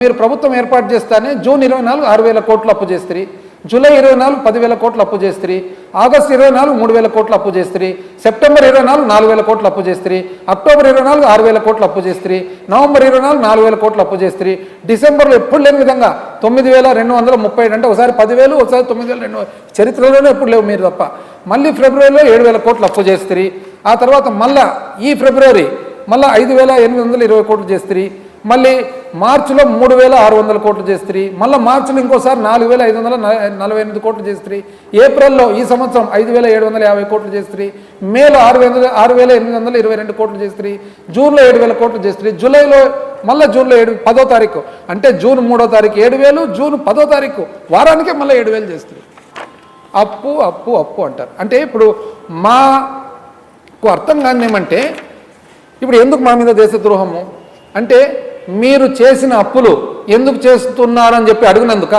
మీరు ప్రభుత్వం ఏర్పాటు చేస్తానే జూన్ 24 6,000 కోట్లు అప్పు చేస్తారు, జూలై 24 10,000 కోట్లు అప్పు చేస్తారు, ఆగస్టు 24 3,000 కోట్లు అప్పు చేస్తారు, సెప్టెంబర్ 24 4,000 కోట్లు అప్పు చేస్తారు, అక్టోబర్ 24 6,000 కోట్లు అప్పు చేస్తారు, నవంబర్ 24 4,000 కోట్లు అప్పు చేస్తారు, డిసెంబర్లో ఎప్పుడు లేని విధంగా 9,237 అంటే ఒకసారి 10,000 ఒకసారి 9,200 చరిత్రలోనే ఎప్పుడు లేవు మీరు తప్ప. మళ్ళీ ఫిబ్రవరిలో 7,000 కోట్లు అప్పు చేస్తారు, ఆ తర్వాత మళ్ళీ ఈ ఫిబ్రవరి మళ్ళీ 5,820 కోట్లు చేస్తారు, మళ్ళీ మార్చిలో 3,600 కోట్లు చేస్తారు, మళ్ళీ మార్చిలో ఇంకోసారి 4,548 కోట్లు చేస్తారు, ఏప్రిల్లో ఈ సంవత్సరం 5,750 కోట్లు చేస్తారు, మేలో 6,822 కోట్లు చేస్తారు, జూన్లో 7,000 కోట్లు చేస్తారు, జూలైలో మళ్ళీ జూన్లో 10వ తారీఖు అంటే జూన్ 3వ తారీఖు 7,000, జూన్ 10వ తారీఖు వారానికే మళ్ళీ 7,000 చేస్తారు. అప్పు అప్పు అప్పు అంటారు. అంటే ఇప్పుడు మాకు అర్థం కాని ఏమంటే ఇప్పుడు ఎందుకు మా మీద దేశద్రోహము అంటే మీరు చేసిన అప్పులు ఎందుకు చేస్తున్నారని చెప్పి అడిగినందుక